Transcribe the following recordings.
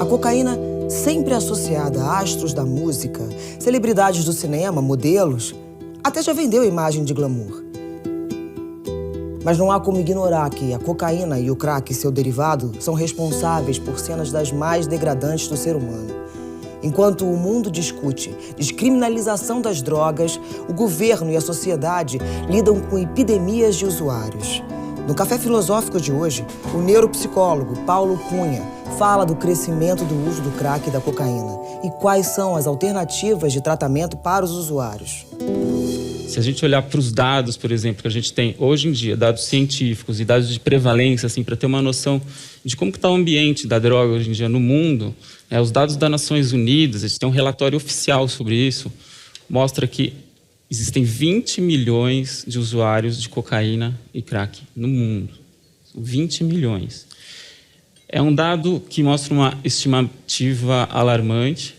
A cocaína, sempre associada a astros da música, celebridades do cinema, modelos, até já vendeu imagem de glamour. Mas não há como ignorar que a cocaína e o crack, seu derivado, são responsáveis por cenas das mais degradantes do ser humano. Enquanto o mundo discute descriminalização das drogas, o governo e a sociedade lidam com epidemias de usuários. No Café Filosófico de hoje, o neuropsicólogo Paulo Cunha fala do crescimento do uso do crack e da cocaína e quais são as alternativas de tratamento para os usuários. Se a gente olhar para os dados, por exemplo, que a gente tem hoje em dia, dados científicos e dados de prevalência, assim, para ter uma noção de como está o ambiente da droga hoje em dia no mundo, os dados das Nações Unidas, a gente tem um relatório oficial sobre isso, mostra que existem 20 milhões de usuários de cocaína e crack no mundo. 20 milhões. É um dado que mostra uma estimativa alarmante.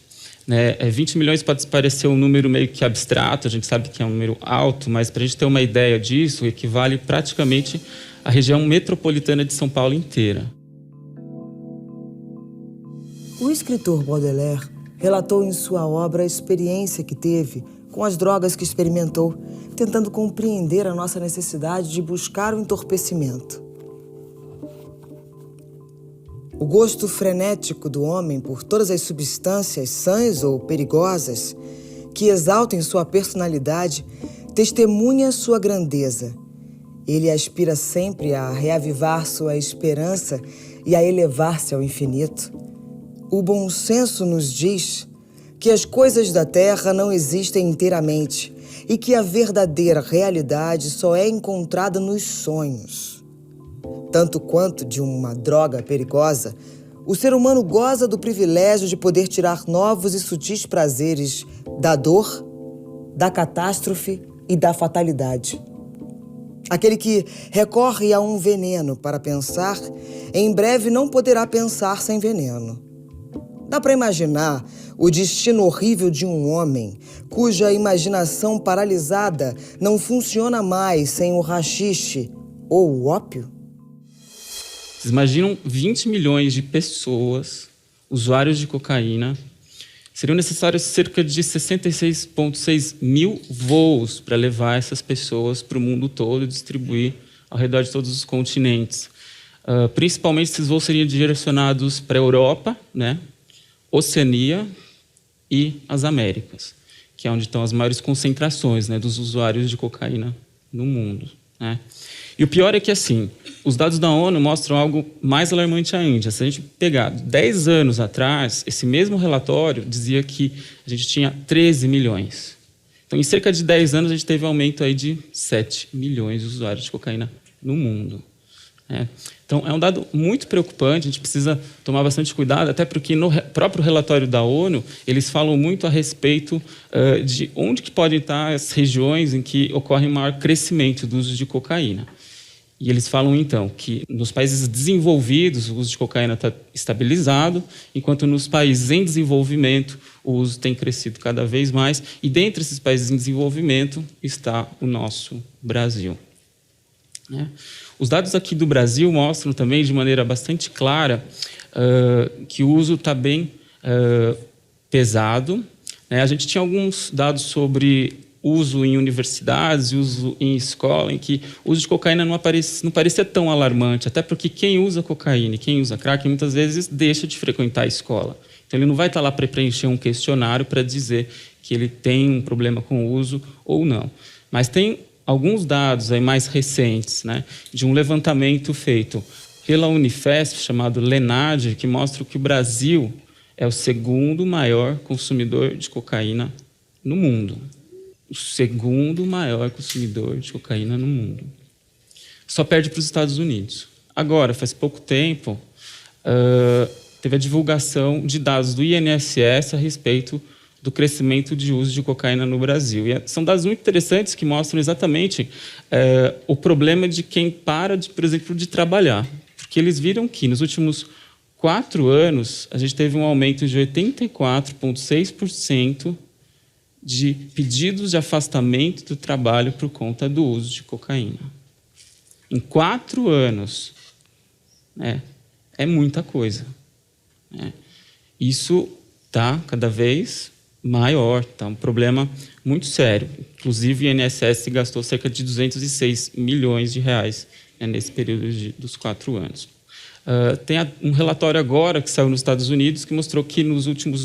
20 milhões pode parecer um número meio que abstrato, a gente sabe que é um número alto, mas para a gente ter uma ideia disso, equivale praticamente à região metropolitana de São Paulo inteira. O escritor Baudelaire relatou em sua obra a experiência que teve com as drogas que experimentou, tentando compreender a nossa necessidade de buscar o entorpecimento. O gosto frenético do homem por todas as substâncias sãs ou perigosas que exaltem sua personalidade testemunha sua grandeza. Ele aspira sempre a reavivar sua esperança e a elevar-se ao infinito. O bom senso nos diz que as coisas da terra não existem inteiramente e que a verdadeira realidade só é encontrada nos sonhos. Tanto quanto de uma droga perigosa, o ser humano goza do privilégio de poder tirar novos e sutis prazeres da dor, da catástrofe e da fatalidade. Aquele que recorre a um veneno para pensar, em breve não poderá pensar sem veneno. Dá para imaginar o destino horrível de um homem cuja imaginação paralisada não funciona mais sem o haxixe ou o ópio? Vocês imaginam 20 milhões de pessoas, usuários de cocaína, seriam necessários cerca de 66,6 mil voos para levar essas pessoas para o mundo todo e distribuir ao redor de todos os continentes. Principalmente, esses voos seriam direcionados para a Europa, Oceania e as Américas, que é onde estão as maiores concentrações dos usuários de cocaína no mundo. E o pior é que, assim, os dados da ONU mostram algo mais alarmante ainda. Se a gente pegar 10 anos atrás, esse mesmo relatório dizia que a gente tinha 13 milhões. Então, em cerca de 10 anos, a gente teve um aumento aí de 7 milhões de usuários de cocaína no mundo. Então, é um dado muito preocupante, a gente precisa tomar bastante cuidado, até porque no próprio relatório da ONU, eles falam muito a respeito de onde que podem estar as regiões em que ocorre maior crescimento do uso de cocaína. E eles falam, então, que nos países desenvolvidos o uso de cocaína está estabilizado, enquanto nos países em desenvolvimento o uso tem crescido cada vez mais, e dentre esses países em desenvolvimento está o nosso Brasil. Os dados aqui do Brasil mostram também, de maneira bastante clara, que o uso está bem pesado. A gente tinha alguns dados sobre uso em universidades e uso em escola, em que o uso de cocaína não parecia tão alarmante, até porque quem usa cocaína e quem usa crack muitas vezes deixa de frequentar a escola. Então, ele não vai estar lá para preencher um questionário para dizer que ele tem um problema com o uso ou não. Mas tem alguns dados aí mais recentes, de um levantamento feito pela Unifesp, chamado LENAD, que mostra que o Brasil é o segundo maior consumidor de cocaína no mundo. O segundo maior consumidor de cocaína no mundo. Só perde para os Estados Unidos. Agora, faz pouco tempo, teve a divulgação de dados do INSS a respeito do crescimento de uso de cocaína no Brasil. E são dados muito interessantes que mostram exatamente o problema de quem para, por exemplo, de trabalhar. Porque eles viram que, nos últimos 4 anos, a gente teve um aumento de 84,6% de pedidos de afastamento do trabalho por conta do uso de cocaína. Em 4 anos. É muita coisa. isso está cada vez maior, está um problema muito sério. Inclusive, o INSS gastou cerca de 206 milhões de reais, né, nesse período dos 4 anos. Tem um relatório agora que saiu nos Estados Unidos que mostrou que no último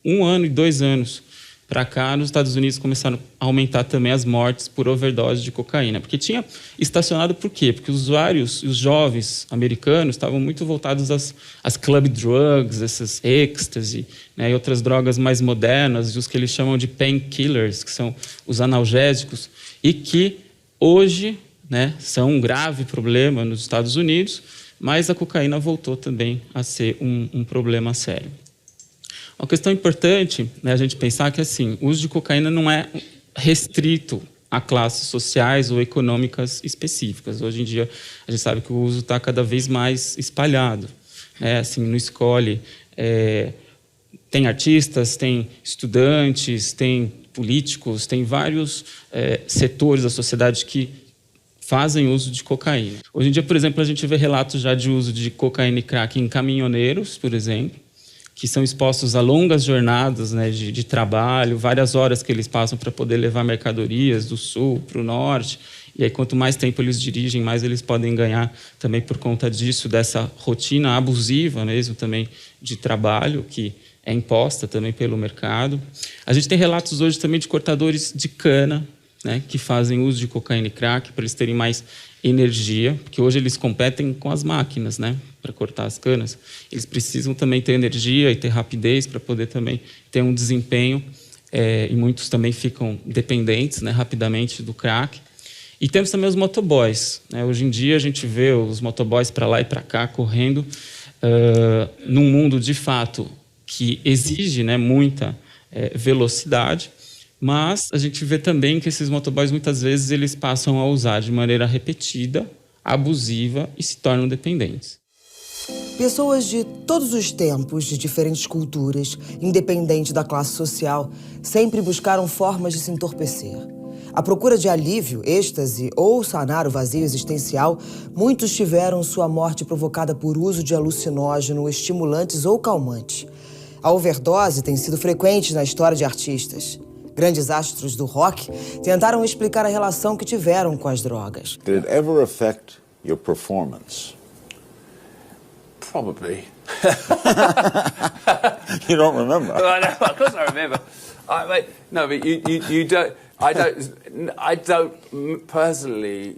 1 ano e 2 anos para cá, nos Estados Unidos começaram a aumentar também as mortes por overdose de cocaína. Porque tinha estacionado por quê? Porque os usuários, os jovens americanos, estavam muito voltados às club drugs, essas ecstasy, né, e outras drogas mais modernas, os que eles chamam de painkillers, que são os analgésicos, e que hoje, né, são um grave problema nos Estados Unidos, mas a cocaína voltou também a ser um problema sério. Uma questão importante, né, a gente pensar que assim, o uso de cocaína não é restrito a classes sociais ou econômicas específicas. Hoje em dia, a gente sabe que o uso está cada vez mais espalhado. Né? Assim, não escolhe... tem artistas, tem estudantes, tem políticos, tem vários setores da sociedade que fazem uso de cocaína. Hoje em dia, por exemplo, a gente vê relatos já de uso de cocaína e crack em caminhoneiros, por exemplo, que são expostos a longas jornadas, né, de trabalho, várias horas que eles passam para poder levar mercadorias do sul para o norte. E aí, quanto mais tempo eles dirigem, mais eles podem ganhar também por conta disso, dessa rotina abusiva mesmo também de trabalho, que é imposta também pelo mercado. A gente tem relatos hoje também de cortadores de cana, né, que fazem uso de cocaína e crack para eles terem mais energia, porque hoje eles competem com as máquinas, né, para cortar as canas. Eles precisam também ter energia e ter rapidez para poder também ter um desempenho, e muitos também ficam dependentes, né, rapidamente do crack. E temos também os motoboys. Né? Hoje em dia a gente vê os motoboys para lá e para cá correndo num mundo de fato que exige, né, muita velocidade, mas a gente vê também que esses motoboys muitas vezes eles passam a usar de maneira repetida, abusiva e se tornam dependentes. Pessoas de todos os tempos, de diferentes culturas, independente da classe social, sempre buscaram formas de se entorpecer. À procura de alívio, êxtase ou sanar o vazio existencial, muitos tiveram sua morte provocada por uso de alucinógeno, estimulantes ou calmantes. A overdose tem sido frequente na história de artistas. Grandes astros do rock tentaram explicar a relação que tiveram com as drogas. Did it ever affect your performance? Probably. You don't remember? Well, no, of course I remember. No, but you don't. I don't personally,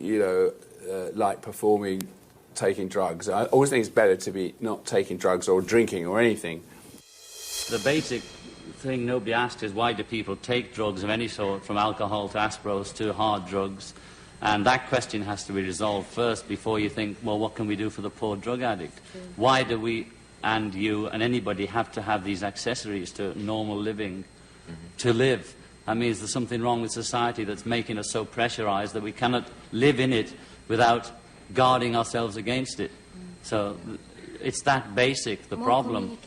like performing, taking drugs. I always think it's better to be not taking drugs or drinking or anything. The basic thing nobody asks is why do people take drugs of any sort, from alcohol to aspros to hard drugs? And that question has to be resolved first before you think, well, what can we do for the poor drug addict? Why do we and you and anybody have to have these accessories to normal living to live? I mean, is there something wrong with society that's making us so pressurized that we cannot live in it without guarding ourselves against it? So it's that basic, the problem.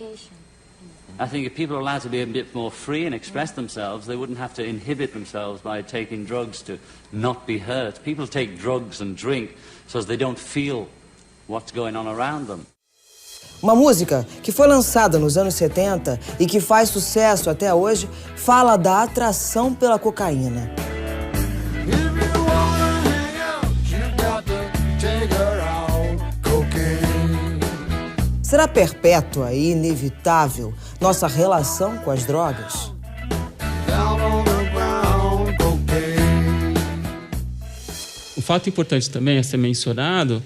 I think if people are allowed to be a bit more free and express themselves, they wouldn't have to inhibit themselves by taking drugs to not be hurt. People take drugs and drink so as they don't feel what's going on around them. Uma música que foi lançada nos anos 70 e que faz sucesso até hoje fala da atração pela cocaína. Será perpétua e inevitável nossa relação com as drogas? Um fato importante também a ser mencionado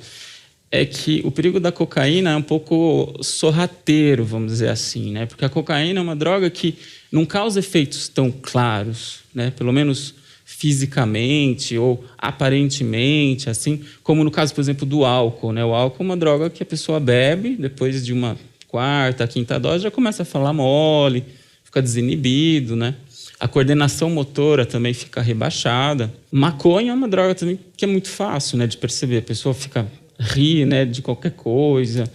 é que o perigo da cocaína é um pouco sorrateiro, vamos dizer assim, né? Porque a cocaína é uma droga que não causa efeitos tão claros, né? Pelo menos fisicamente ou aparentemente, assim, como no caso, por exemplo, do álcool, né? O álcool é uma droga que a pessoa bebe, depois de uma quarta, quinta dose, já começa a falar mole, fica desinibido, né? A coordenação motora também fica rebaixada. Maconha é uma droga também que é muito fácil, né, de perceber. A pessoa ri, né, de qualquer coisa,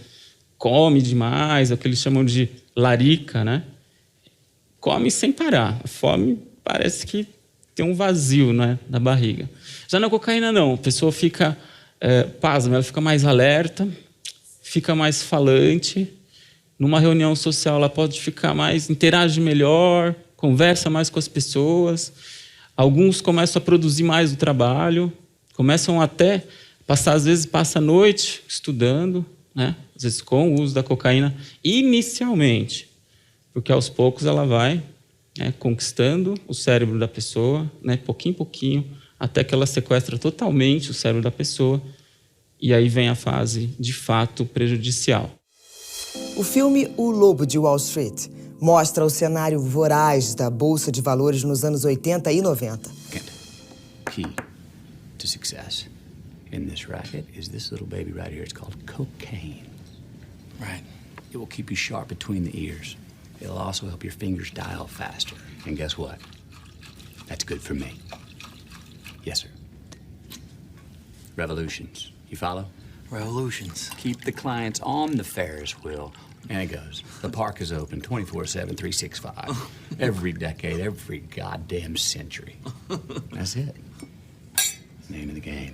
come demais, é o que eles chamam de larica, né? Come sem parar. A fome parece que tem um vazio, né, na barriga. Já na cocaína, não. A pessoa fica, pasma, ela fica mais alerta, fica mais falante, Numa reunião social, ela pode ficar mais, interage melhor, conversa mais com as pessoas. Alguns começam a produzir mais o trabalho, começam até passar, às vezes, passa a noite estudando, né? Às vezes com o uso da cocaína, inicialmente, porque aos poucos ela vai, né, conquistando o cérebro da pessoa, né, pouquinho em pouquinho, até que ela sequestra totalmente o cérebro da pessoa, e aí vem a fase, de fato, prejudicial. O filme O Lobo de Wall Street mostra o cenário voraz da Bolsa de Valores nos anos 80 e 90. Key to success in this racket is this little baby right here. It's called cocaine. Right. It will keep you sharp between the ears. It'll also help your fingers dial faster. And guess what? That's good for me. Yes, sir. Revolutions. You follow? Revolutions. Keep the clients on the Ferris wheel. And it goes. The park is open 24/7, 365. Every decade, every goddamn century. That's it. Name of the game.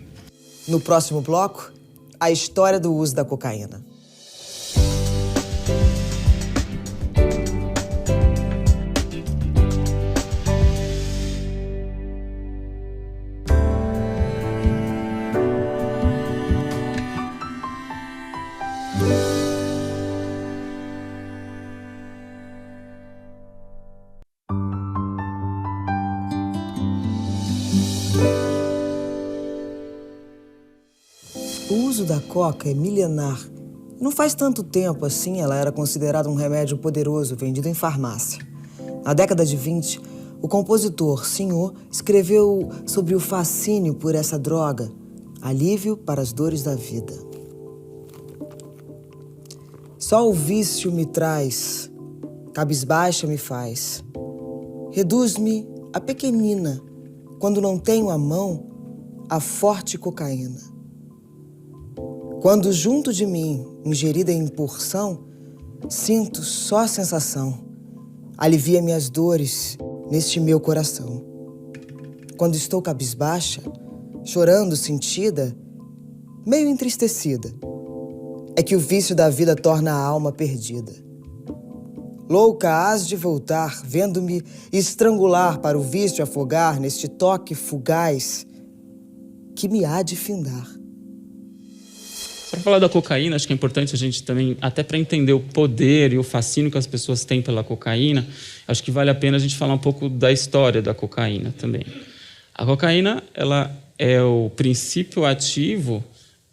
No próximo bloco, a história do uso da cocaína. O uso da coca é milenar. Não faz tanto tempo assim ela era considerada um remédio poderoso vendido em farmácia. Na década de 20, o compositor Senhor escreveu sobre o fascínio por essa droga, alívio para as dores da vida. Só o vício me traz, cabisbaixa me faz. Reduz-me a pequenina, quando não tenho à mão a forte cocaína. Quando junto de mim, ingerida em porção, sinto só a sensação, alivia minhas dores neste meu coração. Quando estou cabisbaixa, chorando sentida, meio entristecida, é que o vício da vida torna a alma perdida. Louca hás de voltar, vendo-me estrangular para o vício afogar neste toque fugaz que me há de findar. Para falar da cocaína, acho que é importante a gente também, até para entender o poder e o fascínio que as pessoas têm pela cocaína, acho que vale a pena a gente falar um pouco da história da cocaína também. A cocaína, ela é o princípio ativo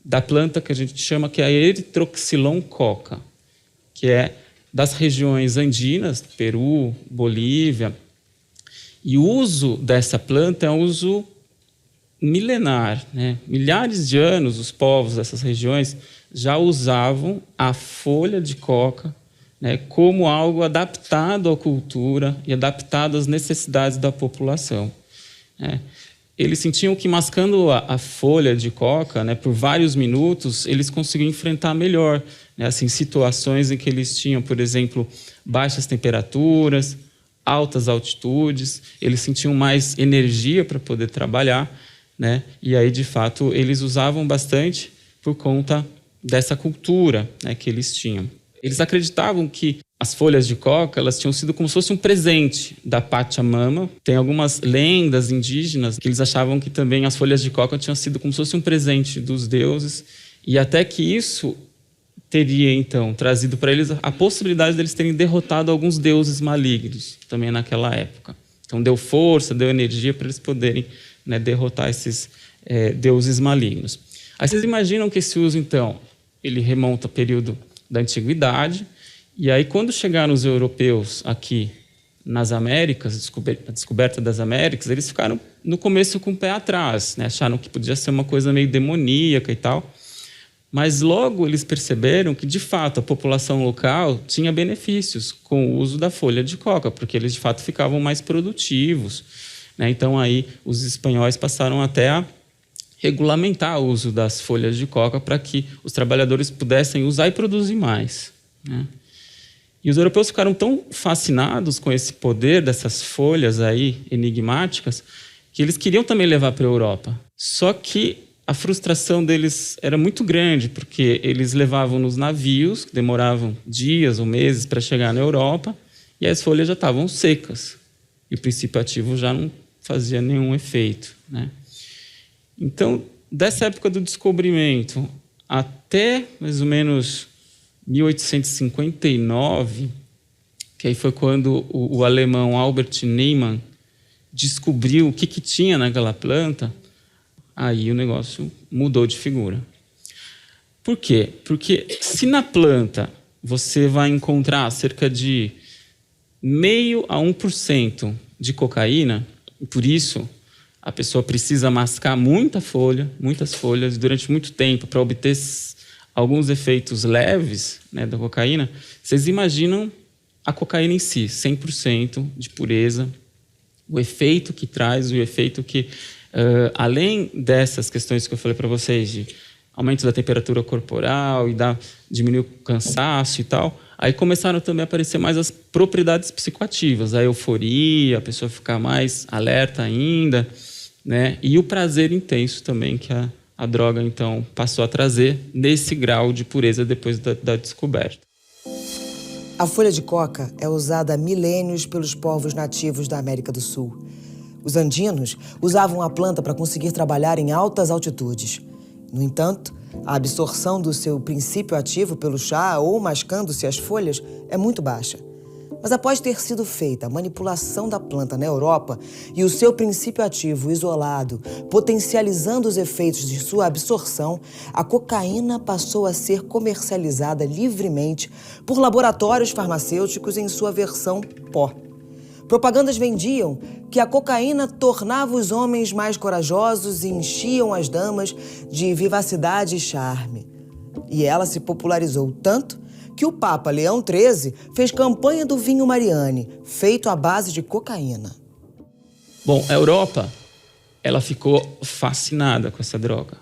da planta que a gente chama que é a Erythrocylon coca, que é das regiões andinas, Peru, Bolívia. E o uso dessa planta é um uso milenar, né? Milhares de anos os povos dessas regiões já usavam a folha de coca, né, como algo adaptado à cultura e adaptado às necessidades da população, né? Eles sentiam que mascando a folha de coca, né, por vários minutos, eles conseguiam enfrentar melhor, né, assim, situações em que eles tinham, por exemplo, baixas temperaturas, altas altitudes, eles sentiam mais energia para poder trabalhar, né? E aí, de fato, eles usavam bastante por conta dessa cultura, né, que eles tinham. Eles acreditavam que as folhas de coca elas tinham sido como se fosse um presente da Pachamama. Tem algumas lendas indígenas que eles achavam que também as folhas de coca tinham sido como se fosse um presente dos deuses, e até que isso teria, então, trazido para eles a possibilidade deles terem derrotado alguns deuses malignos também naquela época. Então, deu força, deu energia para eles poderem, né, derrotar esses deuses malignos. Aí vocês imaginam que esse uso, então, ele remonta ao período da Antiguidade, e aí quando chegaram os europeus aqui nas Américas, a descoberta das Américas, eles ficaram no começo com o pé atrás, né? Acharam que podia ser uma coisa meio demoníaca e tal, mas logo eles perceberam que, de fato, a população local tinha benefícios com o uso da folha de coca, porque eles, de fato, ficavam mais produtivos, né? Então, aí, os espanhóis passaram até a regulamentar o uso das folhas de coca para que os trabalhadores pudessem usar e produzir mais, né? E os europeus ficaram tão fascinados com esse poder dessas folhas aí enigmáticas que eles queriam também levar para a Europa. Só que a frustração deles era muito grande, porque eles levavam nos navios, que demoravam dias ou meses para chegar na Europa, e as folhas já estavam secas. E o princípio ativo já não fazia nenhum efeito, né? Então, dessa época do descobrimento até mais ou menos 1859, que aí foi quando o alemão Albert Niemann descobriu o que tinha naquela planta, aí o negócio mudou de figura. Por quê? Porque se na planta você vai encontrar cerca de 0,5% a 1% de cocaína, e por isso a pessoa precisa mascar muitas folhas durante muito tempo para obter alguns efeitos leves, né, da cocaína, vocês imaginam a cocaína em si, 100% de pureza, o efeito que traz, o efeito que, além dessas questões que eu falei para vocês, de aumento da temperatura corporal e diminuir o cansaço e tal, aí começaram também a aparecer mais as propriedades psicoativas, a euforia, a pessoa ficar mais alerta ainda, né? E o prazer intenso também que a droga, então, passou a trazer nesse grau de pureza depois da descoberta. A folha de coca é usada há milênios pelos povos nativos da América do Sul. Os andinos usavam a planta para conseguir trabalhar em altas altitudes. No entanto, a absorção do seu princípio ativo pelo chá ou mascando-se as folhas é muito baixa. Mas após ter sido feita a manipulação da planta na Europa e o seu princípio ativo isolado, potencializando os efeitos de sua absorção, a cocaína passou a ser comercializada livremente por laboratórios farmacêuticos em sua versão pó. Propagandas vendiam que a cocaína tornava os homens mais corajosos e enchiam as damas de vivacidade e charme. E ela se popularizou tanto que o Papa Leão XIII fez campanha do vinho Mariani, feito à base de cocaína. Bom, a Europa, ela ficou fascinada com essa droga.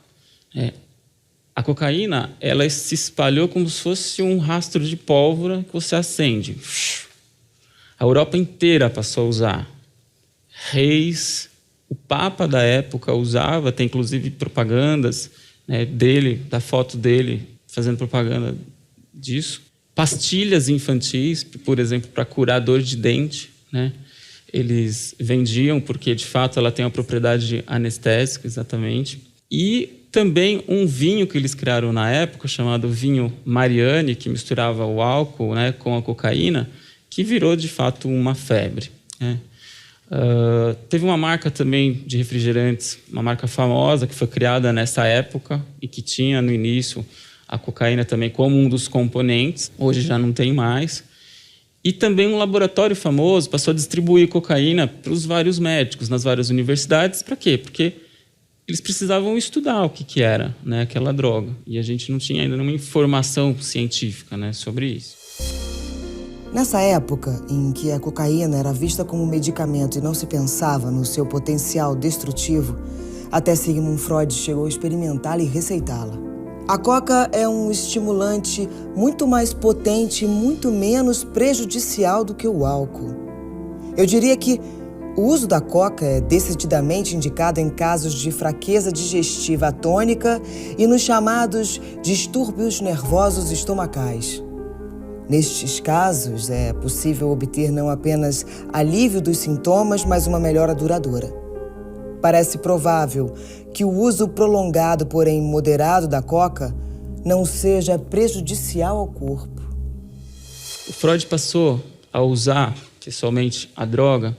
A cocaína, ela se espalhou como se fosse um rastro de pólvora que você acende. A Europa inteira passou a usar. Reis, o Papa da época usava, tem inclusive propagandas, né, dele, da foto dele, fazendo propaganda disso. Pastilhas infantis, por exemplo, para curar dor de dente, né? Eles vendiam porque, de fato, ela tem uma propriedade anestésica, exatamente. E também um vinho que eles criaram na época, chamado vinho Mariani, que misturava o álcool, né, com a cocaína, que virou, de fato, uma febre, né? Teve uma marca também de refrigerantes, uma marca famosa, que foi criada nessa época e que tinha, no início, a cocaína também como um dos componentes, hoje já não tem mais. E também um laboratório famoso passou a distribuir cocaína para os vários médicos nas várias universidades. Para quê? Porque eles precisavam estudar o que era, né, aquela droga. E a gente não tinha ainda nenhuma informação científica, né, sobre isso. Nessa época em que a cocaína era vista como medicamento e não se pensava no seu potencial destrutivo, até Sigmund Freud chegou a experimentá-la e receitá-la. A coca é um estimulante muito mais potente e muito menos prejudicial do que o álcool. Eu diria que o uso da coca é decididamente indicado em casos de fraqueza digestiva atônica e nos chamados distúrbios nervosos estomacais. Nestes casos, é possível obter não apenas alívio dos sintomas, mas uma melhora duradoura. Parece provável que o uso prolongado, porém moderado, da coca não seja prejudicial ao corpo. O Freud passou a usar pessoalmente a droga,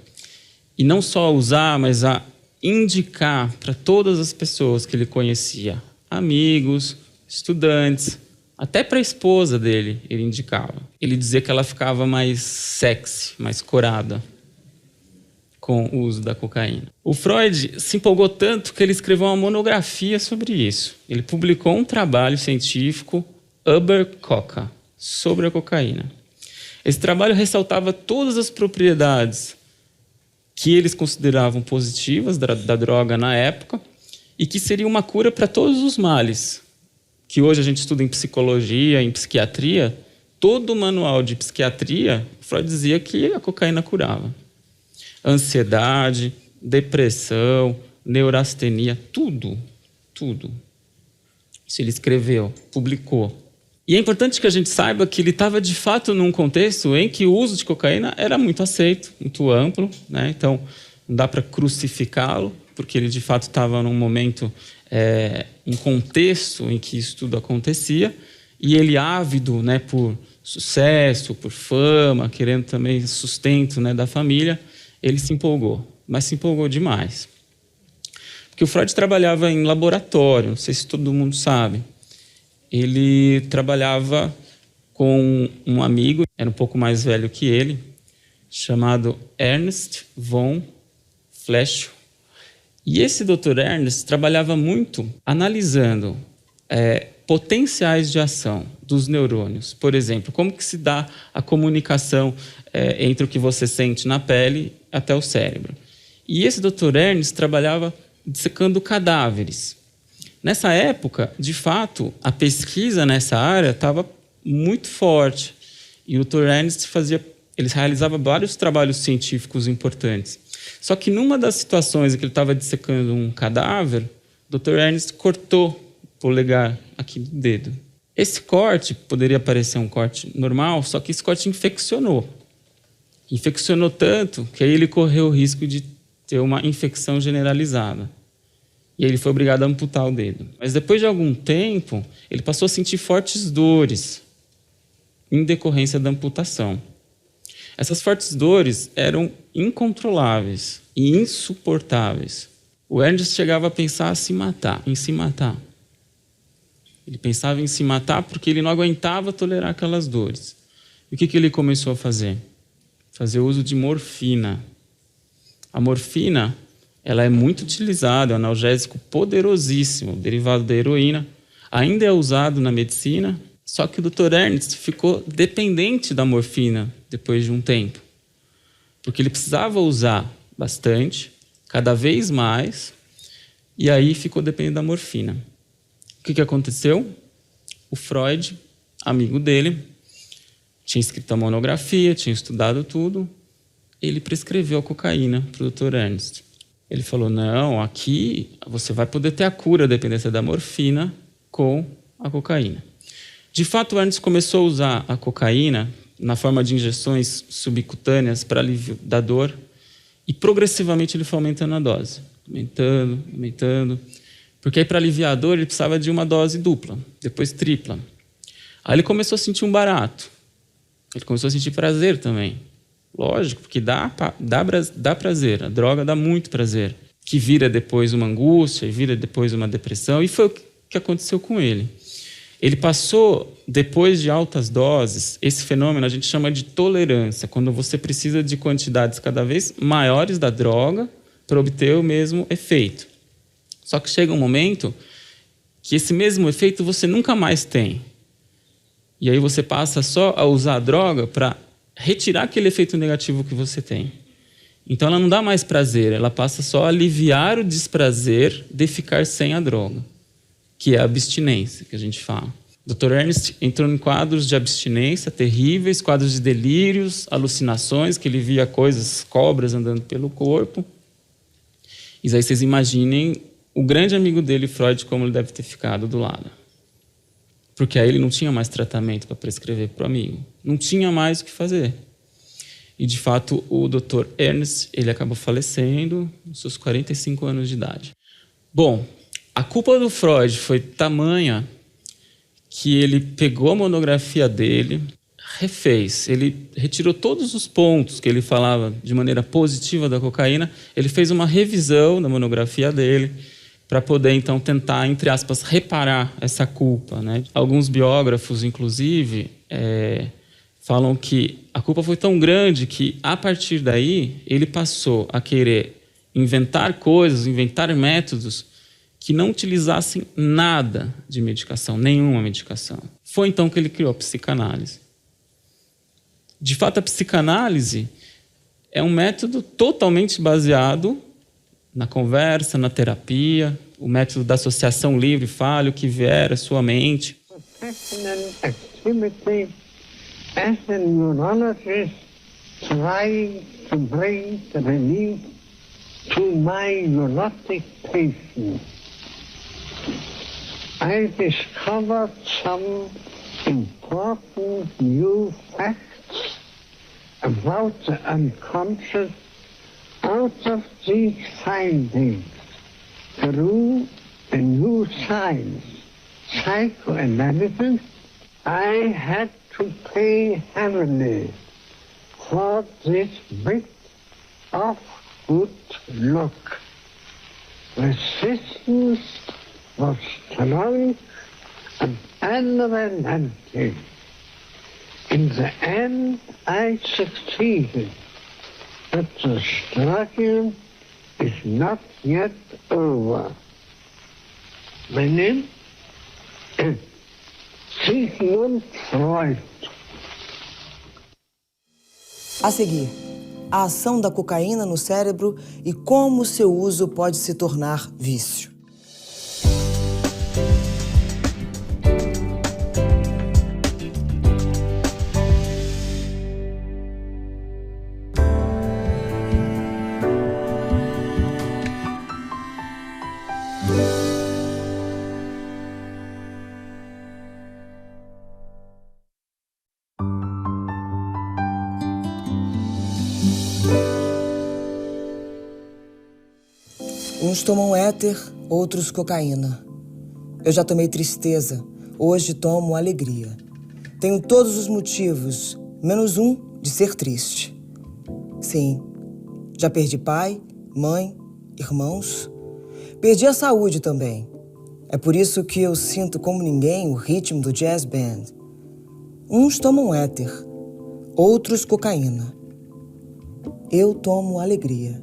e não só a usar, mas a indicar para todas as pessoas que ele conhecia, amigos, estudantes, até para a esposa dele ele indicava. Ele dizia que ela ficava mais sexy, mais corada com o uso da cocaína. O Freud se empolgou tanto que ele escreveu uma monografia sobre isso. Ele publicou um trabalho científico, Über Coca, sobre a cocaína. Esse trabalho ressaltava todas as propriedades que eles consideravam positivas da droga na época e que seria uma cura para todos os males, que hoje a gente estuda em psicologia, em psiquiatria. Todo o manual de psiquiatria, Freud dizia que a cocaína curava. Ansiedade, depressão, neurastenia, tudo tudo. Isso ele escreveu, publicou. E é importante que a gente saiba que ele estava, de fato, num contexto em que o uso de cocaína era muito aceito, muito amplo, né? Então, não dá para crucificá-lo, porque ele, de fato, estava num momento, um contexto em que isso tudo acontecia, e ele, ávido, né, por sucesso, por fama, querendo também sustento, né, da família, ele se empolgou, mas se empolgou demais. Porque o Freud trabalhava em laboratório, não sei se todo mundo sabe. Ele trabalhava com um amigo, era um pouco mais velho que ele, chamado Ernst von Flechow. E esse Dr. Ernst trabalhava muito analisando potenciais de ação dos neurônios. Por exemplo, como que se dá a comunicação entre o que você sente na pele até o cérebro. E esse Dr. Ernst trabalhava dissecando cadáveres. Nessa época, de fato, a pesquisa nessa área estava muito forte. E o Dr. Ernst ele realizava vários trabalhos científicos importantes. Só que numa das situações em que ele estava dissecando um cadáver, o Dr. Ernst cortou o polegar aqui do dedo. Esse corte poderia parecer um corte normal, só que esse corte infeccionou. Infeccionou tanto que aí ele correu o risco de ter uma infecção generalizada. E ele foi obrigado a amputar o dedo. Mas depois de algum tempo, ele passou a sentir fortes dores em decorrência da amputação. Essas fortes dores eram incontroláveis e insuportáveis. O Ernst chegava a pensar em se matar. Ele pensava em se matar porque ele não aguentava tolerar aquelas dores. E o que ele começou a fazer? Fazer uso de morfina. A morfina, ela é muito utilizada, é um analgésico poderosíssimo, derivado da heroína. Ainda é usado na medicina, só que o Dr. Ernst ficou dependente da morfina depois de um tempo. Porque ele precisava usar bastante, cada vez mais, e aí ficou dependente da morfina. O que aconteceu? O Freud, amigo dele, tinha escrito a monografia, tinha estudado tudo, ele prescreveu a cocaína para o Dr. Ernst. Ele falou, não, aqui você vai poder ter a cura da dependência da morfina com a cocaína. De fato, o Ernst começou a usar a cocaína na forma de injeções subcutâneas para alívio da dor e progressivamente ele foi aumentando a dose. Aumentando. Porque aí para aliviar a dor ele precisava de uma dose dupla, depois tripla. Aí ele começou a sentir um barato. Ele começou a sentir prazer também. Lógico, porque dá prazer, a droga dá muito prazer, que vira depois uma angústia, e vira depois uma depressão, e foi o que aconteceu com ele. Ele passou, depois de altas doses, esse fenômeno a gente chama de tolerância, quando você precisa de quantidades cada vez maiores da droga para obter o mesmo efeito. Só que chega um momento que esse mesmo efeito você nunca mais tem. E aí você passa só a usar a droga para retirar aquele efeito negativo que você tem. Então ela não dá mais prazer, ela passa só a aliviar o desprazer de ficar sem a droga, que é a abstinência, que a gente fala. O Dr. Ernst entrou em quadros de abstinência terríveis, quadros de delírios, alucinações, que ele via coisas, cobras andando pelo corpo. E aí vocês imaginem o grande amigo dele, Freud, como ele deve ter ficado do lado. Porque aí ele não tinha mais tratamento para prescrever para o amigo. Não tinha mais o que fazer. E, de fato, o Dr. Ernst, ele acabou falecendo aos seus 45 anos de idade. Bom, a culpa do Freud foi tamanha que ele pegou a monografia dele, refez. Ele retirou todos os pontos que ele falava de maneira positiva da cocaína. Ele fez uma revisão da monografia dele, para poder, então, tentar, entre aspas, reparar essa culpa, né? Alguns biógrafos, inclusive, falam que a culpa foi tão grande que, a partir daí, ele passou a querer inventar coisas, inventar métodos que não utilizassem nada de medicação, nenhuma medicação. Foi, então, que ele criou a psicanálise. De fato, a psicanálise é um método totalmente baseado na conversa, na terapia, o método da associação livre, fale o que vier à sua mente. Activity as a neurologist trying to bring the relief to my neurotic patient. I discovered some important new facts about the unconscious out of these findings through a new science, psychoanalysis. I had to pay heavily for this bit of good luck. Resistance was strong and unrelenting. In the end, I succeeded, but the struggle is not yet over. My name is Sigmund Freud. A seguir, a ação da cocaína no cérebro e como seu uso pode se tornar vício. Uns tomam éter, outros cocaína. Eu já tomei tristeza, hoje tomo alegria. Tenho todos os motivos, menos um de ser triste. Sim, já perdi pai, mãe, irmãos. Perdi a saúde também. É por isso que eu sinto como ninguém o ritmo do jazz band. Uns tomam éter, outros cocaína. Eu tomo alegria.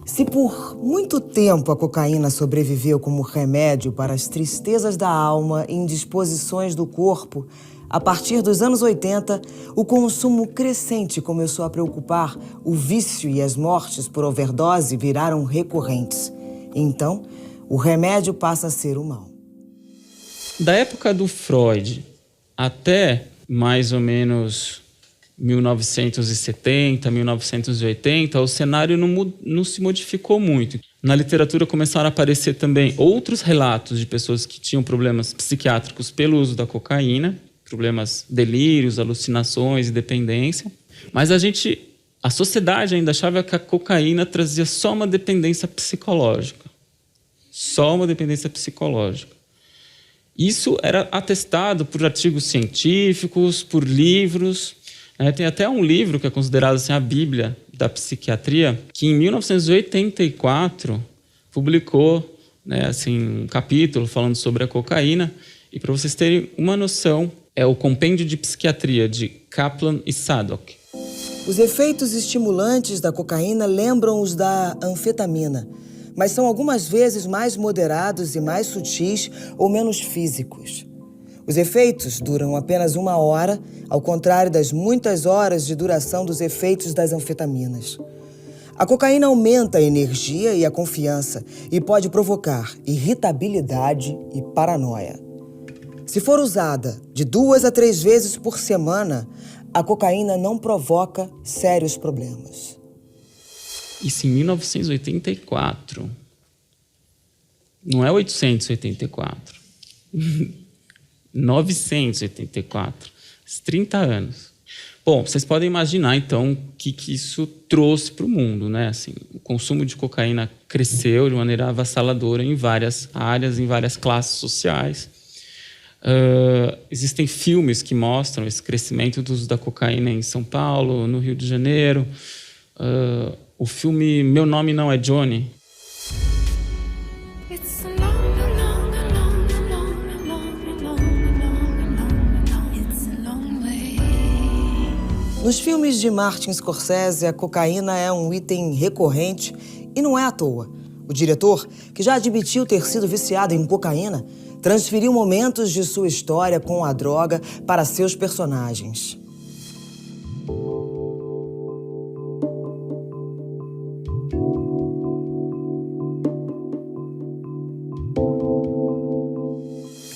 Se por muito tempo a cocaína sobreviveu como remédio para as tristezas da alma e indisposições do corpo, a partir dos anos 80, o consumo crescente começou a preocupar, o vício e as mortes por overdose viraram recorrentes. Então, o remédio passa a ser o mal. Da época do Freud até mais ou menos 1970, 1980, o cenário não se modificou muito. Na literatura começaram a aparecer também outros relatos de pessoas que tinham problemas psiquiátricos pelo uso da cocaína, problemas, delírios, alucinações e dependência. Mas a sociedade ainda achava que a cocaína trazia só uma dependência psicológica. Só uma dependência psicológica. Isso era atestado por artigos científicos, por livros. Tem até um livro que é considerado assim, a Bíblia da psiquiatria, que em 1984 publicou um capítulo falando sobre a cocaína. E para vocês terem uma noção, é o Compêndio de Psiquiatria de Kaplan e Sadok. Os efeitos estimulantes da cocaína lembram os da anfetamina, mas são algumas vezes mais moderados e mais sutis ou menos físicos. Os efeitos duram apenas 1 hora, ao contrário das muitas horas de duração dos efeitos das anfetaminas. A cocaína aumenta a energia e a confiança e pode provocar irritabilidade e paranoia. Se for usada de 2 a 3 vezes por semana, a cocaína não provoca sérios problemas. Isso em 1984. Não é 884. 984, 30 anos. Bom, vocês podem imaginar, então, o que isso trouxe para o mundo, né? Assim, o consumo de cocaína cresceu de maneira avassaladora em várias áreas, em várias classes sociais. Existem filmes que mostram esse crescimento do uso da cocaína em São Paulo, no Rio de Janeiro. O filme Meu Nome Não é Johnny. Nos filmes de Martin Scorsese, a cocaína é um item recorrente e não é à toa. O diretor, que já admitiu ter sido viciado em cocaína, transferiu momentos de sua história com a droga para seus personagens.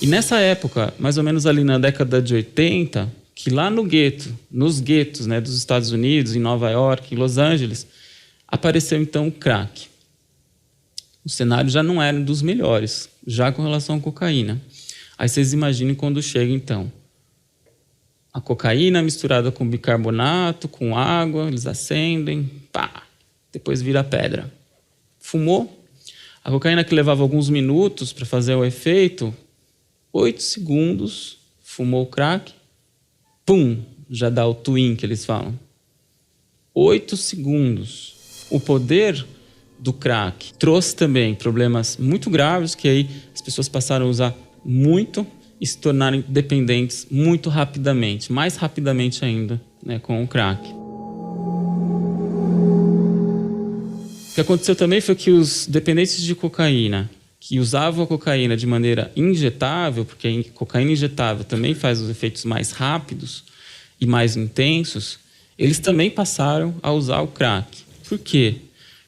E nessa época, mais ou menos ali na década de 80, que lá nos guetos, né, dos Estados Unidos, em Nova York, em Los Angeles, apareceu então o crack. O cenário já não era dos melhores, já com relação à cocaína. Aí vocês imaginem quando chega, então, a cocaína misturada com bicarbonato, com água, eles acendem, pá, depois vira pedra. Fumou. A cocaína que levava alguns minutos para fazer o efeito, 8 segundos, fumou o crack, pum, já dá o twin que eles falam. 8 segundos. O poder do crack trouxe também problemas muito graves, que aí as pessoas passaram a usar muito e se tornarem dependentes muito rapidamente, mais rapidamente ainda, né, com o crack. O que aconteceu também foi que os dependentes de cocaína, que usavam a cocaína de maneira injetável, porque a cocaína injetável também faz os efeitos mais rápidos e mais intensos, eles também passaram a usar o crack. Por quê?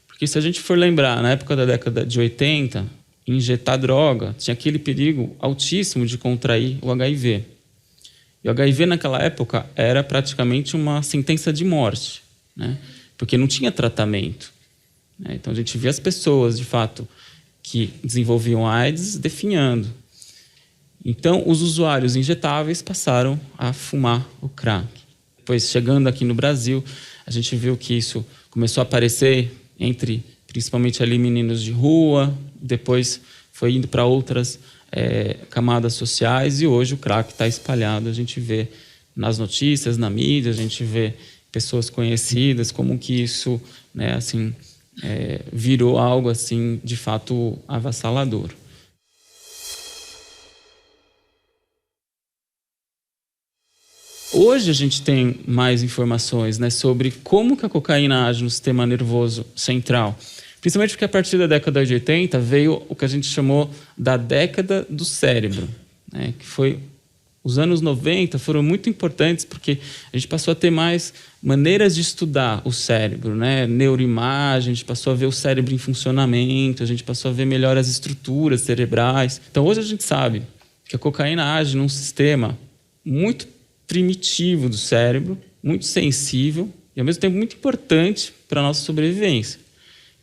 Porque se a gente for lembrar, na época da década de 80, injetar droga tinha aquele perigo altíssimo de contrair o HIV. E o HIV naquela época era praticamente uma sentença de morte, né? Porque não tinha tratamento. Então a gente via as pessoas, de fato, que desenvolviam AIDS definhando. Então os usuários injetáveis passaram a fumar o crack. Depois, chegando aqui no Brasil, a gente viu que isso começou a aparecer entre, principalmente ali, meninos de rua, depois foi indo para outras camadas sociais e hoje o crack está espalhado. A gente vê nas notícias, na mídia, a gente vê pessoas conhecidas, como que isso, né, assim, virou algo assim, de fato, avassalador. Hoje a gente tem mais informações, né, sobre como que a cocaína age no sistema nervoso central. Principalmente porque a partir da década de 80 veio o que a gente chamou da década do cérebro, né, que foi... Os anos 90 foram muito importantes porque a gente passou a ter mais maneiras de estudar o cérebro, né? Neuroimagem, a gente passou a ver o cérebro em funcionamento, a gente passou a ver melhor as estruturas cerebrais. Então hoje a gente sabe que a cocaína age num sistema muito primitivo do cérebro, muito sensível e ao mesmo tempo muito importante para a nossa sobrevivência,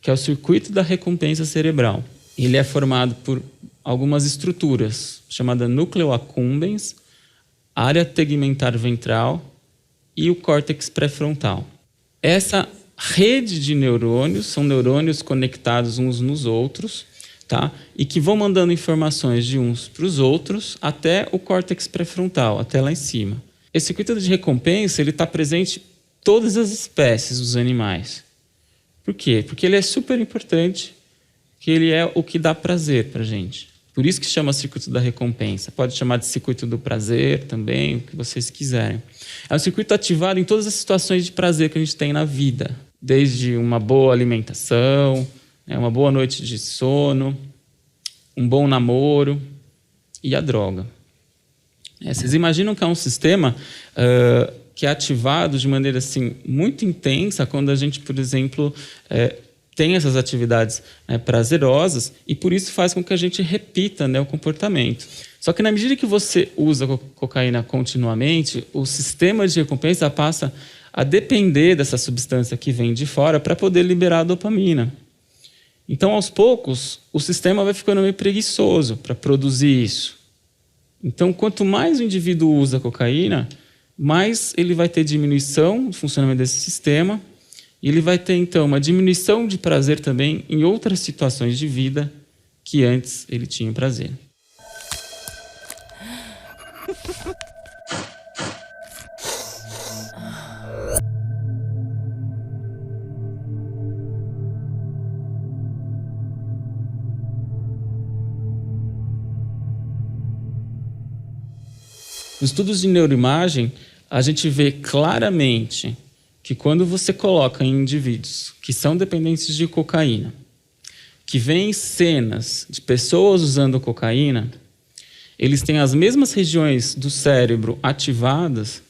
que é o circuito da recompensa cerebral. Ele é formado por algumas estruturas, chamada núcleo accumbens, área tegmentar ventral e o córtex pré-frontal. Essa rede de neurônios são neurônios conectados uns nos outros, tá? E que vão mandando informações de uns para os outros até o córtex pré-frontal, até lá em cima. Esse circuito de recompensa ele está presente em todas as espécies dos animais. Por quê? Porque ele é super importante, que ele é o que dá prazer para a gente. Por isso que chama circuito da recompensa. Pode chamar de circuito do prazer também, o que vocês quiserem. É um circuito ativado em todas as situações de prazer que a gente tem na vida. Desde uma boa alimentação, uma boa noite de sono, um bom namoro e a droga. Vocês imaginam que é um sistema que é ativado de maneira assim, muito intensa quando a gente, por exemplo... tem essas atividades prazerosas e por isso faz com que a gente repita, né, o comportamento. Só que na medida que você usa cocaína continuamente, o sistema de recompensa passa a depender dessa substância que vem de fora para poder liberar a dopamina. Então, aos poucos, o sistema vai ficando meio preguiçoso para produzir isso. Então, quanto mais o indivíduo usa cocaína, mais ele vai ter diminuição do funcionamento desse sistema. E ele vai ter, então, uma diminuição de prazer também em outras situações de vida que antes ele tinha prazer. Nos estudos de neuroimagem, a gente vê claramente que quando você coloca em indivíduos que são dependentes de cocaína, que veem cenas de pessoas usando cocaína, eles têm as mesmas regiões do cérebro ativadas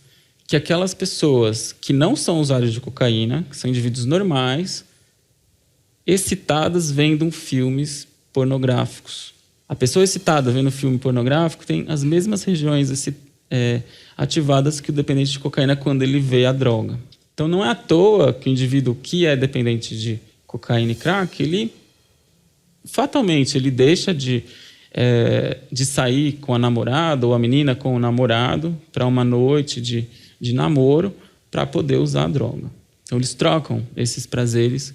que aquelas pessoas que não são usuários de cocaína, que são indivíduos normais, excitadas vendo filmes pornográficos. A pessoa excitada vendo filme pornográfico tem as mesmas regiões ativadas que o dependente de cocaína quando ele vê a droga. Então, não é à toa que o indivíduo que é dependente de cocaína e crack, ele fatalmente ele deixa de sair com a namorada ou a menina com o namorado para uma noite de namoro para poder usar a droga. Então, eles trocam esses prazeres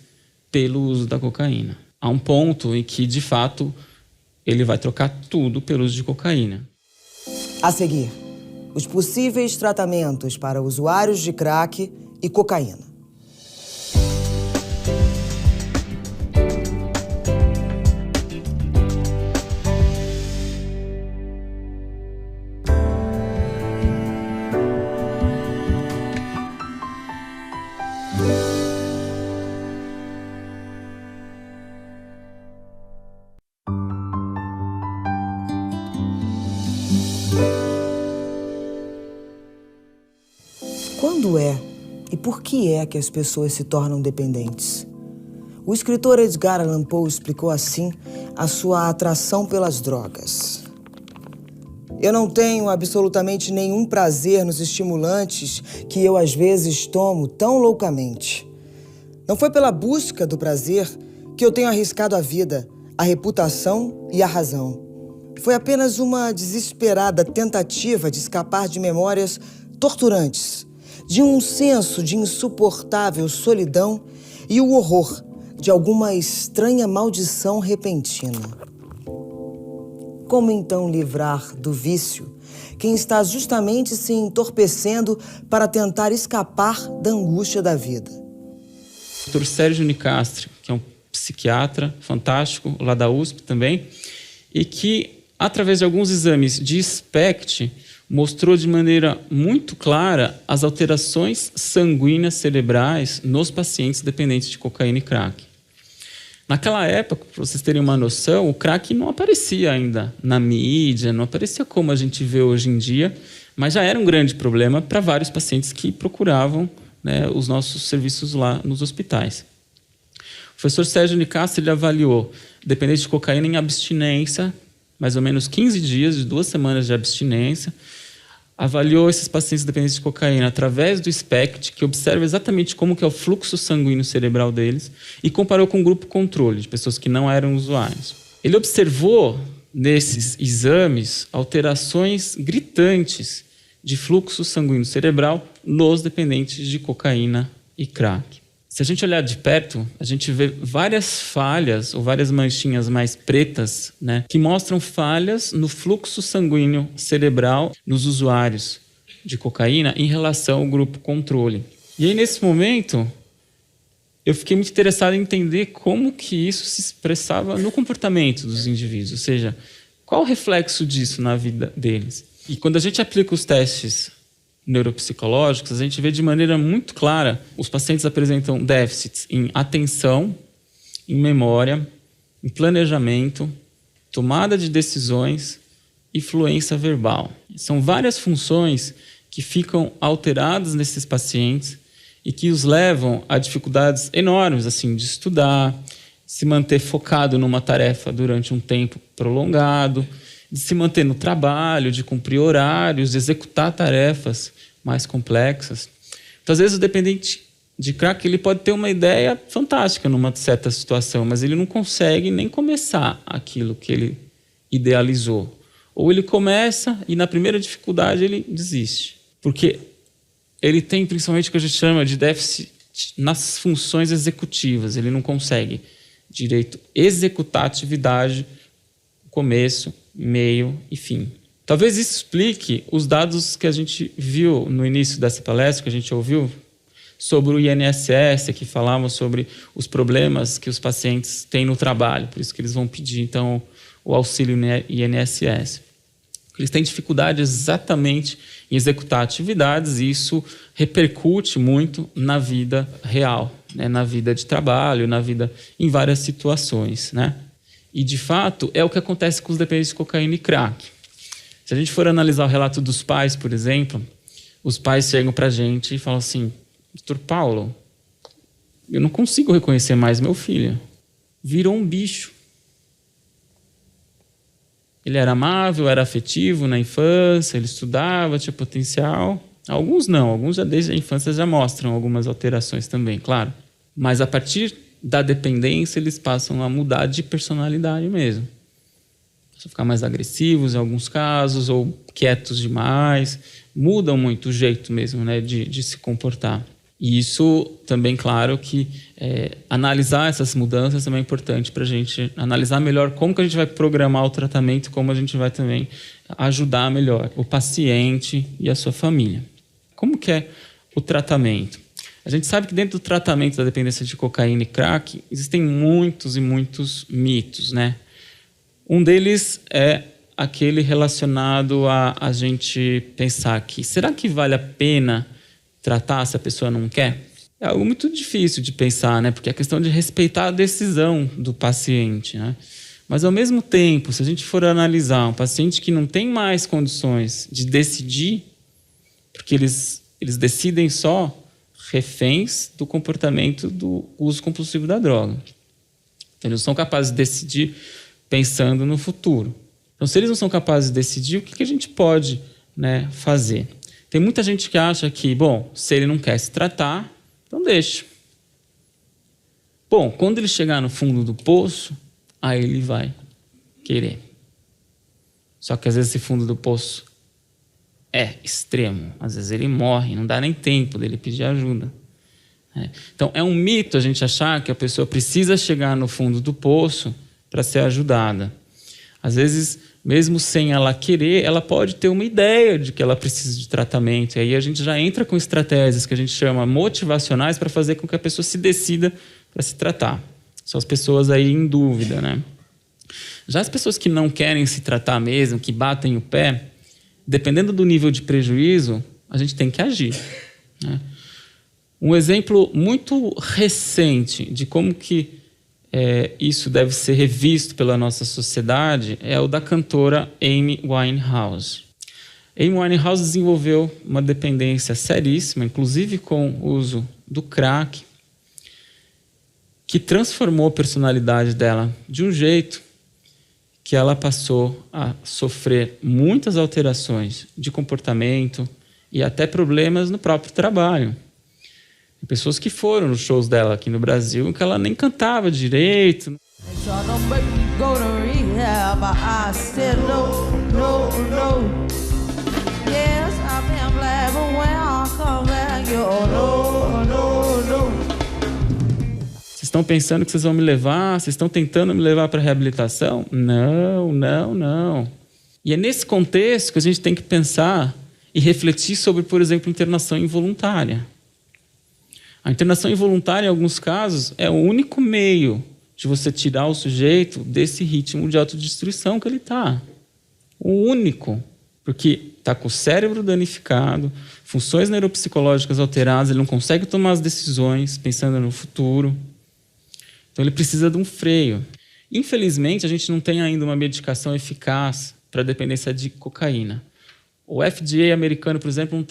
pelo uso da cocaína. Há um ponto em que, de fato, ele vai trocar tudo pelo uso de cocaína. A seguir, os possíveis tratamentos para usuários de crack e cocaína. Quando e por que é que as pessoas se tornam dependentes? O escritor Edgar Allan Poe explicou assim a sua atração pelas drogas. Eu não tenho absolutamente nenhum prazer nos estimulantes que eu às vezes tomo tão loucamente. Não foi pela busca do prazer que eu tenho arriscado a vida, a reputação e a razão. Foi apenas uma desesperada tentativa de escapar de memórias torturantes, de um senso de insuportável solidão e o horror de alguma estranha maldição repentina. Como então livrar do vício quem está justamente se entorpecendo para tentar escapar da angústia da vida? O Dr. Sérgio Nicastri, que é um psiquiatra fantástico, lá da USP também, e que, através de alguns exames de SPECT, mostrou de maneira muito clara as alterações sanguíneas cerebrais nos pacientes dependentes de cocaína e crack. Naquela época, para vocês terem uma noção, o crack não aparecia ainda na mídia, não aparecia como a gente vê hoje em dia, mas já era um grande problema para vários pacientes que procuravam, né, os nossos serviços lá nos hospitais. O professor Sérgio Nicastri, ele avaliou dependentes de cocaína em abstinência, mais ou menos 15 dias, de 2 semanas de abstinência, avaliou esses pacientes dependentes de cocaína através do SPECT, que observa exatamente como que é o fluxo sanguíneo cerebral deles, e comparou com o grupo controle, de pessoas que não eram usuários. Ele observou, nesses exames, alterações gritantes de fluxo sanguíneo cerebral nos dependentes de cocaína e crack. Se a gente olhar de perto, a gente vê várias falhas ou várias manchinhas mais pretas, né, que mostram falhas no fluxo sanguíneo cerebral nos usuários de cocaína em relação ao grupo controle. E aí, nesse momento, eu fiquei muito interessado em entender como que isso se expressava no comportamento dos indivíduos, ou seja, qual o reflexo disso na vida deles. E quando a gente aplica os testes neuropsicológicos, a gente vê de maneira muito clara, os pacientes apresentam déficits em atenção, em memória, em planejamento, tomada de decisões e fluência verbal. São várias funções que ficam alteradas nesses pacientes e que os levam a dificuldades enormes, assim, de estudar, se manter focado numa tarefa durante um tempo prolongado, de se manter no trabalho, de cumprir horários, de executar tarefas mais complexas. Então, às vezes, o dependente de crack ele pode ter uma ideia fantástica numa certa situação, mas ele não consegue nem começar aquilo que ele idealizou. Ou ele começa e, na primeira dificuldade, ele desiste. Porque ele tem, principalmente, o que a gente chama de déficit nas funções executivas. Ele não consegue direito executar a atividade, começo, meio e fim. Talvez isso explique os dados que a gente viu no início dessa palestra, que a gente ouviu, sobre o INSS, que falavam sobre os problemas que os pacientes têm no trabalho. Por isso que eles vão pedir, então, o auxílio INSS. Eles têm dificuldade exatamente em executar atividades e isso repercute muito na vida real, né? Na vida de trabalho, na vida em várias situações, né? E, de fato, é o que acontece com os dependentes de cocaína e crack. Se a gente for analisar o relato dos pais, por exemplo, os pais chegam para a gente e falam assim: Dr. Paulo, eu não consigo reconhecer mais meu filho. Virou um bicho. Ele era amável, era afetivo na infância, ele estudava, tinha potencial. Alguns não, alguns já desde a infância já mostram algumas alterações também, claro. Mas a partir da dependência, eles passam a mudar de personalidade mesmo. Passam a ficar mais agressivos em alguns casos, ou quietos demais. Mudam muito o jeito mesmo, né, de se comportar. E isso também, claro, que analisar essas mudanças também é importante para a gente analisar melhor como que a gente vai programar o tratamento, como a gente vai também ajudar melhor o paciente e a sua família. Como que é o tratamento? A gente sabe que dentro do tratamento da dependência de cocaína e crack existem muitos e muitos mitos, né? Um deles é aquele relacionado a gente pensar que será que vale a pena tratar se a pessoa não quer? É algo muito difícil de pensar, né? Porque é questão de respeitar a decisão do paciente, né? Mas, ao mesmo tempo, se a gente for analisar um paciente que não tem mais condições de decidir, porque eles decidem só reféns do comportamento do uso compulsivo da droga. Então, eles não são capazes de decidir pensando no futuro. Então, se eles não são capazes de decidir, o que a gente pode, né, fazer? Tem muita gente que acha que, bom, se ele não quer se tratar, então deixa. Bom, quando ele chegar no fundo do poço, aí ele vai querer. Só que às vezes esse fundo do poço é extremo. Às vezes ele morre, não dá nem tempo dele pedir ajuda. Então é um mito a gente achar que a pessoa precisa chegar no fundo do poço para ser ajudada. Às vezes, mesmo sem ela querer, ela pode ter uma ideia de que ela precisa de tratamento. E aí a gente já entra com estratégias que a gente chama motivacionais para fazer com que a pessoa se decida para se tratar. São as pessoas aí em dúvida, né? Já as pessoas que não querem se tratar mesmo, que batem o pé, dependendo do nível de prejuízo, a gente tem que agir, né? Um exemplo muito recente de como que isso deve ser revisto pela nossa sociedade é o da cantora Amy Winehouse. Amy Winehouse desenvolveu uma dependência seríssima, inclusive com o uso do crack, que transformou a personalidade dela de um jeito que ela passou a sofrer muitas alterações de comportamento e até problemas no próprio trabalho. Tem pessoas que foram nos shows dela aqui no Brasil que ela nem cantava direito. Vocês estão pensando que vocês vão me levar? Vocês estão tentando me levar para a reabilitação? Não, não, não. E é nesse contexto que a gente tem que pensar e refletir sobre, por exemplo, internação involuntária. A internação involuntária, em alguns casos, é o único meio de você tirar o sujeito desse ritmo de autodestruição que ele está. O único. Porque está com o cérebro danificado, funções neuropsicológicas alteradas, ele não consegue tomar as decisões pensando no futuro. Então, ele precisa de um freio. Infelizmente, a gente não tem ainda uma medicação eficaz para a dependência de cocaína. O FDA americano, por exemplo,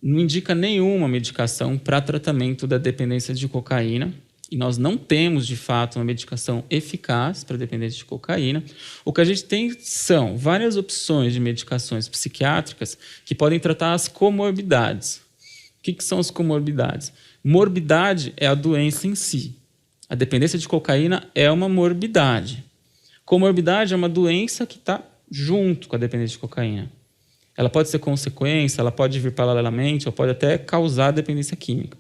não indica nenhuma medicação para tratamento da dependência de cocaína. E nós não temos, de fato, uma medicação eficaz para a dependência de cocaína. O que a gente tem são várias opções de medicações psiquiátricas que podem tratar as comorbidades. O que são as comorbidades? Morbidade é a doença em si. A dependência de cocaína é uma morbidade. Comorbidade é uma doença que está junto com a dependência de cocaína. Ela pode ser consequência, ela pode vir paralelamente, ou pode até causar dependência química.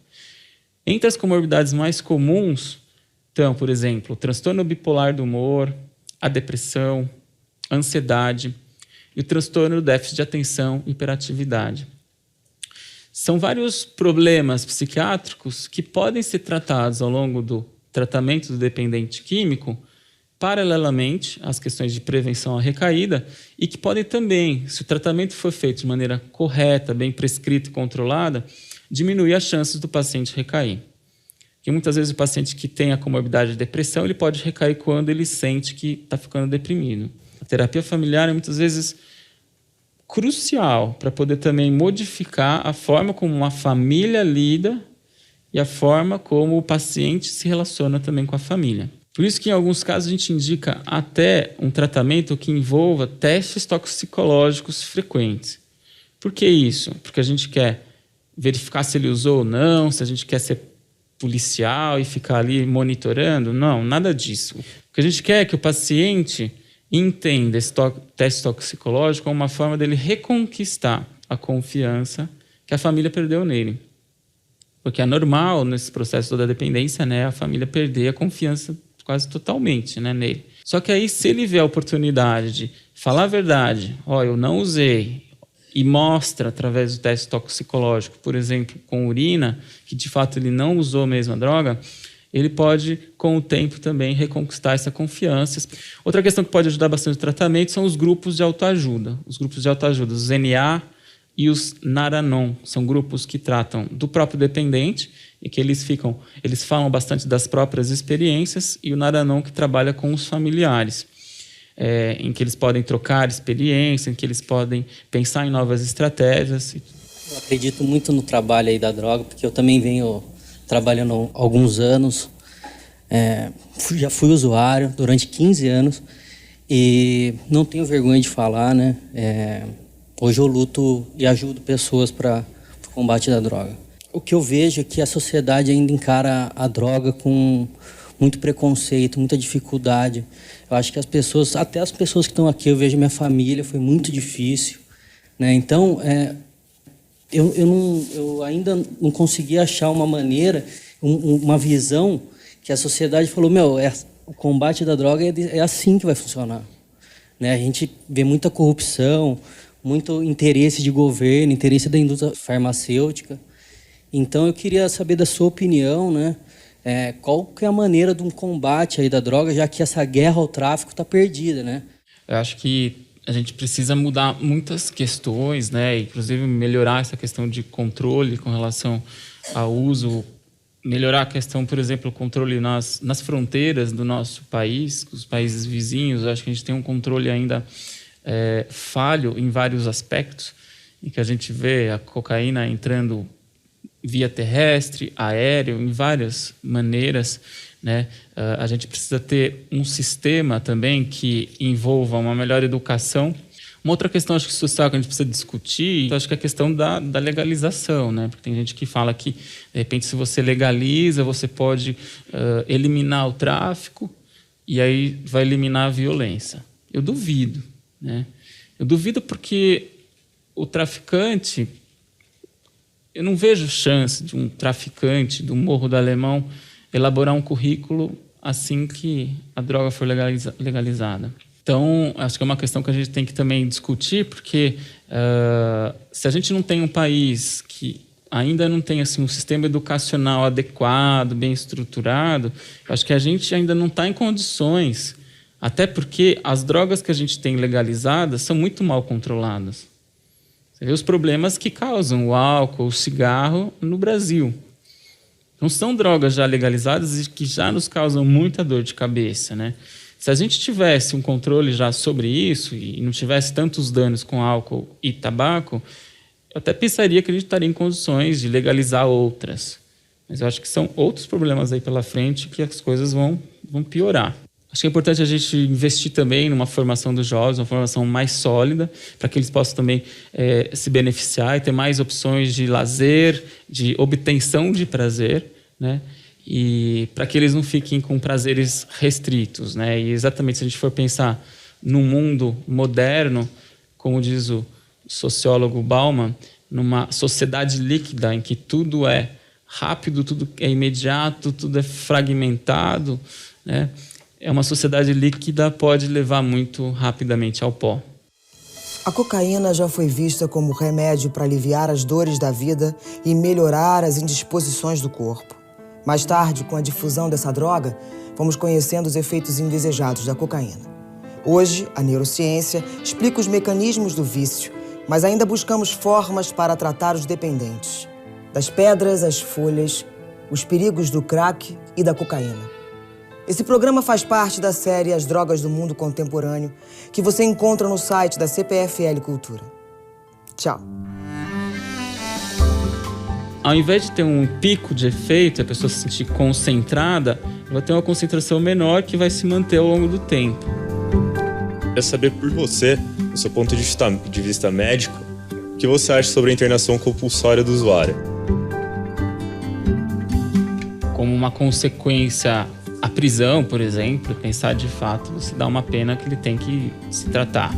Entre as comorbidades mais comuns estão, por exemplo, o transtorno bipolar do humor, a depressão, a ansiedade e o transtorno do déficit de atenção e hiperatividade. São vários problemas psiquiátricos que podem ser tratados ao longo do tratamento do dependente químico paralelamente às questões de prevenção à recaída e que podem também, se o tratamento for feito de maneira correta, bem prescrita e controlada, diminuir as chances do paciente recair. Porque muitas vezes o paciente que tem a comorbidade de depressão, ele pode recair quando ele sente que está ficando deprimido. A terapia familiar é muitas vezes crucial para poder também modificar a forma como uma família lida e a forma como o paciente se relaciona também com a família. Por isso que, em alguns casos, a gente indica até um tratamento que envolva testes toxicológicos frequentes. Por que isso? Porque a gente quer verificar se ele usou ou não, se a gente quer policial e ficar ali monitorando. Não, nada disso. O que a gente quer é que o paciente entenda esse teste toxicológico como uma forma dele reconquistar a confiança que a família perdeu nele. Porque é normal, nesse processo da dependência, né, a família perder a confiança quase totalmente, né, nele. Só que aí, se ele vê a oportunidade de falar a verdade, eu não usei, e mostra através do teste toxicológico, por exemplo, com urina, que de fato ele não usou mesmo a droga, ele pode, com o tempo, também reconquistar essa confiança. Outra questão que pode ajudar bastante no tratamento são os grupos de autoajuda. Os grupos de autoajuda, os NA e os Naranon, são grupos que tratam do próprio dependente e que eles falam bastante das próprias experiências, e o Naranon que trabalha com os familiares. Em que eles podem trocar experiência, em que eles podem pensar em novas estratégias. Eu acredito muito no trabalho aí da droga, porque eu também venho trabalhando há alguns anos. Já fui usuário durante 15 anos e não tenho vergonha de falar, né? Hoje eu luto e ajudo pessoas para o combate da droga. O que eu vejo é que a sociedade ainda encara a droga com muito preconceito, muita dificuldade. Eu acho que até as pessoas que estão aqui, eu vejo minha família, foi muito difícil, né? Então, eu ainda não consegui achar uma maneira, uma visão que a sociedade falou, o combate da droga é assim que vai funcionar, né? A gente vê muita corrupção, muito interesse de governo, interesse da indústria farmacêutica. Então, eu queria saber da sua opinião, né? Qual que é a maneira de um combate aí da droga, já que essa guerra ao tráfico está perdida, né? Eu acho que a gente precisa mudar muitas questões, né? Inclusive melhorar essa questão de controle com relação ao uso, melhorar a questão, por exemplo, o controle nas fronteiras do nosso país, com os países vizinhos. Eu acho que a gente tem um controle ainda falho em vários aspectos, em que a gente vê a cocaína entrando via terrestre, aéreo, em várias maneiras, né? A gente precisa ter um sistema também que envolva uma melhor educação. Uma outra questão, acho que social, que a gente precisa discutir, acho que é a questão da legalização, né? Porque tem gente que fala que, de repente, se você legaliza, você pode eliminar o tráfico e aí vai eliminar a violência. Eu duvido, né? Eu duvido porque o traficante... Eu não vejo chance de um traficante do Morro do Alemão elaborar um currículo assim que a droga for legalizada. Então, acho que é uma questão que a gente tem que também discutir, porque se a gente não tem um país que ainda não tem assim, um sistema educacional adequado, bem estruturado, acho que a gente ainda não está em condições, até porque as drogas que a gente tem legalizadas são muito mal controladas. Você vê os problemas que causam o álcool, o cigarro no Brasil. Não são drogas já legalizadas e que já nos causam muita dor de cabeça, né? Se a gente tivesse um controle já sobre isso e não tivesse tantos danos com álcool e tabaco, eu até pensaria que a gente estaria em condições de legalizar outras. Mas eu acho que são outros problemas aí pela frente que as coisas vão piorar. Acho que é importante a gente investir também numa formação dos jovens, uma formação mais sólida, para que eles possam também se beneficiar e ter mais opções de lazer, de obtenção de prazer, né? E para que eles não fiquem com prazeres restritos, né? E exatamente se a gente for pensar num mundo moderno, como diz o sociólogo Bauman, numa sociedade líquida em que tudo é rápido, tudo é imediato, tudo é fragmentado, né? Uma sociedade líquida pode levar muito rapidamente ao pó. A cocaína já foi vista como remédio para aliviar as dores da vida e melhorar as indisposições do corpo. Mais tarde, com a difusão dessa droga, fomos conhecendo os efeitos indesejados da cocaína. Hoje, a neurociência explica os mecanismos do vício, mas ainda buscamos formas para tratar os dependentes. Das pedras às folhas, os perigos do crack e da cocaína. Esse programa faz parte da série As Drogas do Mundo Contemporâneo, que você encontra no site da CPFL Cultura. Tchau. Ao invés de ter um pico de efeito, a pessoa se sentir concentrada, vai ter uma concentração menor que vai se manter ao longo do tempo. Eu queria saber por você, do seu ponto de vista médico, o que você acha sobre a internação compulsória do usuário? como uma consequência a prisão, por exemplo, pensar de fato, você dá uma pena que ele tem que se tratar.